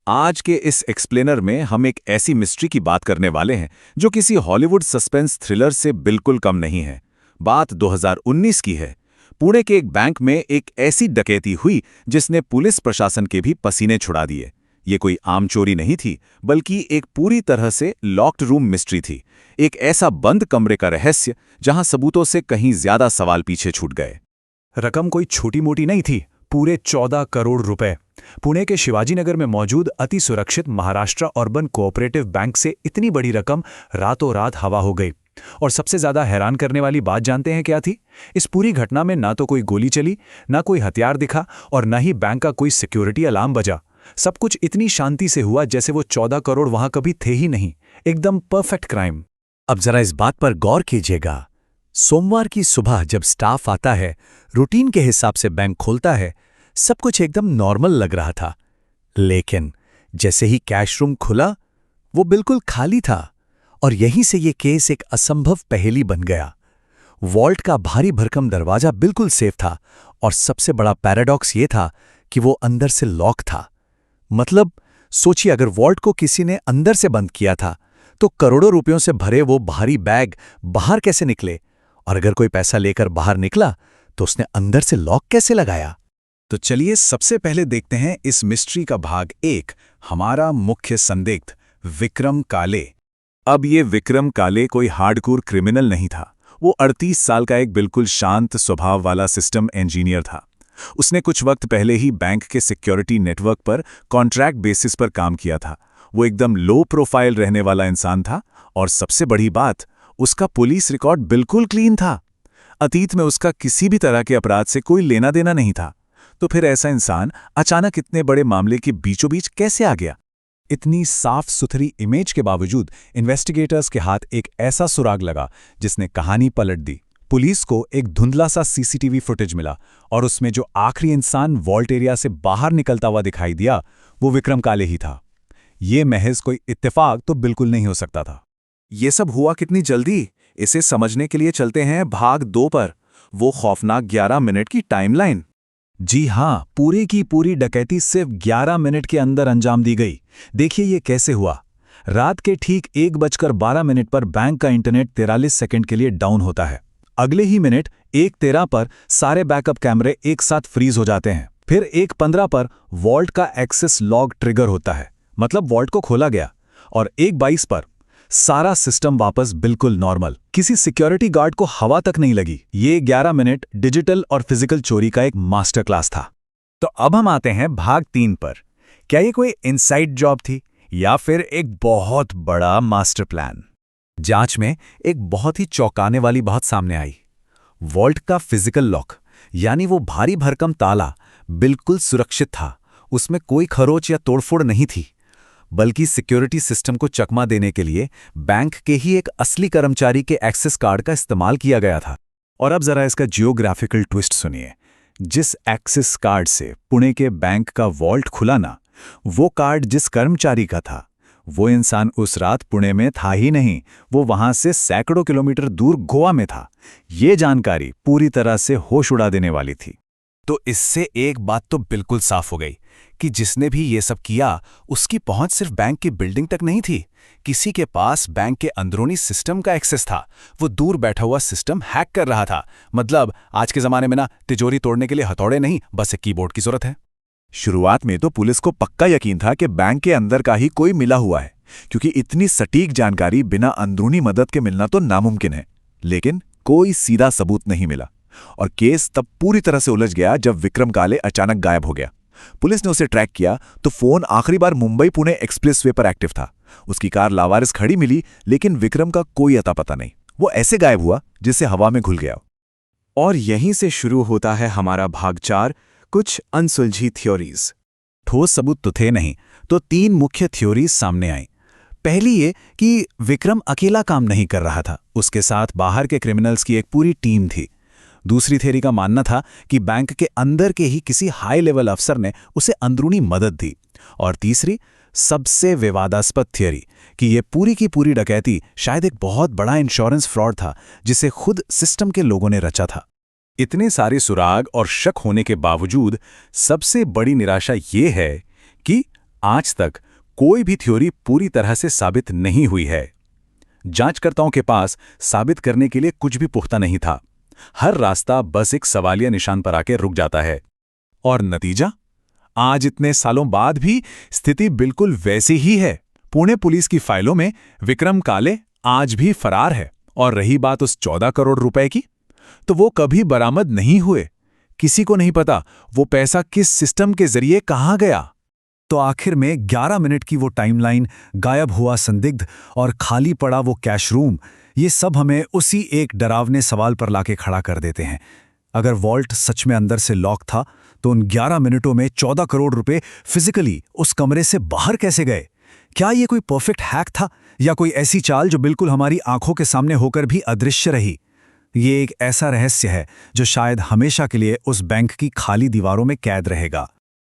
आज के इस एक्सप्लेनर में हम एक ऐसी मिस्ट्री की बात करने वाले हैं जो किसी हॉलीवुड सस्पेंस थ्रिलर से बिल्कुल कम नहीं है। बात 2019 की है। पुणे के एक बैंक में एक ऐसी डकैती हुई जिसने पुलिस प्रशासन के भी पसीने छुड़ा दिए। ये कोई आम चोरी नहीं थी, बल्कि एक पूरी तरह से लॉक्ड रूम मिस्ट्री थी। एक ऐसा बंद कमरे का रहस्य जहां सबूतों से कहीं ज्यादा सवाल पीछे छूट गए। रकम कोई छोटी मोटी नहीं थी, पूरे 14 करोड़ रुपए। पुणे के शिवाजीनगर में मौजूद अति सुरक्षित महाराष्ट्र अर्बन कोऑपरेटिव बैंक से इतनी बड़ी रकम रातों रात हवा हो गई। और सबसे ज्यादा हैरान करने वाली बात जानते हैं क्या थी? इस पूरी घटना में ना तो कोई गोली चली, ना कोई हथियार दिखा और ना ही बैंक का कोई सिक्योरिटी अलार्म बजा। सब कुछ इतनी शांति से हुआ जैसे वो 14 करोड़ वहां कभी थे ही नहीं। एकदम परफेक्ट क्राइम। अब जरा इस बात पर गौर कीजिएगा। सोमवार की सुबह जब स्टाफ आता है, रूटीन के हिसाब से बैंक खोलता है, सब कुछ एकदम नॉर्मल लग रहा था। लेकिन जैसे ही कैश रूम खुला, वो बिल्कुल खाली था। और यहीं से ये केस एक असंभव पहेली बन गया। वॉल्ट का भारी भरकम दरवाजा बिल्कुल सेफ था और सबसे बड़ा पैराडॉक्स ये था कि वो अंदर से लॉक था। मतलब सोचिए, अगर वॉल्ट को किसी ने अंदर से बंद किया था तो करोड़ों रुपयों से भरे वो भारी बैग बाहर कैसे निकले? और अगर कोई पैसा लेकर बाहर निकला तो उसने अंदर से लॉक कैसे लगाया? तो चलिए सबसे पहले देखते हैं इस मिस्ट्री का भाग 1, हमारा मुख्य संदिग्ध विक्रम काले। अब ये विक्रम काले कोई हार्डकोर क्रिमिनल नहीं था। वो 38 साल का एक बिल्कुल शांत स्वभाव वाला सिस्टम इंजीनियर था। उसने कुछ वक्त पहले ही बैंक के सिक्योरिटी नेटवर्क पर कॉन्ट्रैक्ट बेसिस पर काम किया था। वो एकदम लो प्रोफाइल रहने वाला इंसान था और सबसे बड़ी बात, उसका पुलिस रिकॉर्ड बिल्कुल क्लीन था। अतीत में उसका किसी भी तरह के अपराध से कोई लेना देना नहीं था। तो फिर ऐसा इंसान अचानक इतने बड़े मामले के बीचों बीच कैसे आ गया? इतनी साफ सुथरी इमेज के बावजूद इन्वेस्टिगेटर्स के हाथ एक ऐसा सुराग लगा जिसने कहानी पलट दी। पुलिस को एक धुंधला सा सीसीटीवी फुटेज मिला और उसमें जो आखिरी इंसान वॉल्ट एरिया से बाहर निकलता हुआ दिखाई दिया, वो विक्रम काले ही था। ये महज कोई इत्तेफाक तो बिल्कुल नहीं हो सकता था। ये सब हुआ कितनी जल्दी, इसे समझने के लिए चलते हैं भाग 2 पर, वो खौफनाक 11 मिनट की टाइमलाइन। जी हाँ, पूरी की पूरी डकैती सिर्फ 11 मिनट के अंदर अंजाम दी गई। देखिए ये कैसे हुआ। रात के ठीक 1:12 पर बैंक का इंटरनेट 43 सेकंड के लिए डाउन होता है। अगले ही मिनट 1:13 पर सारे बैकअप कैमरे एक साथ फ्रीज हो जाते हैं। फिर 1:15 पर वॉल्ट का एक्सेस लॉग ट्रिगर होता है, मतलब वॉल्ट को खोला गया। और 1:22 पर सारा सिस्टम वापस बिल्कुल नॉर्मल। किसी सिक्योरिटी गार्ड को हवा तक नहीं लगी। ये 11 मिनट डिजिटल और फिजिकल चोरी का एक मास्टर क्लास था। तो अब हम आते हैं भाग 3 पर। क्या ये कोई इनसाइड जॉब थी या फिर एक बहुत बड़ा मास्टर प्लान? जांच में एक बहुत ही चौंकाने वाली बात सामने आई। वॉल्ट का फिजिकल लॉक, यानी वो भारी भरकम ताला, बिल्कुल सुरक्षित था। उसमें कोई खरोच या तोड़फोड़ नहीं थी, बल्कि सिक्योरिटी सिस्टम को चकमा देने के लिए बैंक के ही एक असली कर्मचारी के एक्सेस कार्ड का इस्तेमाल किया गया था। और अब जरा इसका जियोग्राफिकल ट्विस्ट सुनिए। जिस एक्सेस कार्ड से पुणे के बैंक का वॉल्ट खुला ना, वो कार्ड जिस कर्मचारी का था, वो इंसान उस रात पुणे में था ही नहीं। वो वहां से सैकड़ों किलोमीटर दूर गोवा में था। ये जानकारी पूरी तरह से होश उड़ा देने वाली थी। तो इससे एक बात तो बिल्कुल साफ हो गई कि जिसने भी ये सब किया, उसकी पहुंच सिर्फ बैंक की बिल्डिंग तक नहीं थी। किसी के पास बैंक के अंदरूनी सिस्टम का एक्सेस था। वो दूर बैठा हुआ सिस्टम हैक कर रहा था। मतलब आज के जमाने में ना, तिजोरी तोड़ने के लिए हथौड़े नहीं, बस एक कीबोर्ड की जरूरत है। शुरुआत में तो पुलिस को पक्का यकीन था कि बैंक के अंदर का ही कोई मिला हुआ है, क्योंकि इतनी सटीक जानकारी बिना अंदरूनी मदद के मिलना तो नामुमकिन है। लेकिन कोई सीधा सबूत नहीं मिला और केस तब पूरी तरह से उलझ गया जब विक्रम काले अचानक गायब हो गया। पुलिस ने उसे ट्रैक किया तो फोन आखिरी बार मुंबई पुणे एक्सप्रेसवे पर एक्टिव था। उसकी कार लावारिस खड़ी मिली, लेकिन विक्रम का कोई अता पता नहीं। वो ऐसे गायब हुआ जिससे हवा में घुल गया। और यहीं से शुरू होता है हमारा भाग 4, कुछ अनसुलझी थ्योरीज। ठोस सबूत तो थे नहीं, तो 3 मुख्य थ्योरीज सामने आई। पहली ये कि विक्रम अकेला काम नहीं कर रहा था, उसके साथ बाहर के क्रिमिनल्स की एक पूरी टीम थी। दूसरी थ्योरी का मानना था कि बैंक के अंदर के ही किसी हाई लेवल अफसर ने उसे अंदरूनी मदद दी। और तीसरी, सबसे विवादास्पद थ्योरी, कि ये पूरी की पूरी डकैती शायद एक बहुत बड़ा इंश्योरेंस फ्रॉड था जिसे खुद सिस्टम के लोगों ने रचा था। इतने सारे सुराग और शक होने के बावजूद सबसे बड़ी निराशा ये है कि आज तक कोई भी थ्योरी पूरी तरह से साबित नहीं हुई है। जांचकर्ताओं के पास साबित करने के लिए कुछ भी पुख्ता नहीं था। हर रास्ता बस एक सवालिया निशान पर आके रुक जाता है। और नतीजा? आज इतने सालों बाद भी स्थिति बिल्कुल वैसी ही है। पुणे पुलिस की फाइलों में विक्रम काले आज भी फरार है। और रही बात उस 14 करोड़ रुपए की, तो वो कभी बरामद नहीं हुए। किसी को नहीं पता वो पैसा किस सिस्टम के जरिए कहाँ गया। तो आखिर में 11 मिनट की वो टाइमलाइन, गायब हुआ संदिग्ध और खाली पड़ा वो कैश रूम, ये सब हमें उसी एक डरावने सवाल पर लाके खड़ा कर देते हैं। अगर वॉल्ट सच में अंदर से लॉक था, तो उन 11 मिनटों में 14 करोड़ रुपए फिजिकली उस कमरे से बाहर कैसे गए? क्या ये कोई परफेक्ट हैक था या कोई ऐसी चाल जो बिल्कुल हमारी आंखों के सामने होकर भी अदृश्य रही? ये एक ऐसा रहस्य है जो शायद हमेशा के लिए उस बैंक की खाली दीवारों में कैद रहेगा।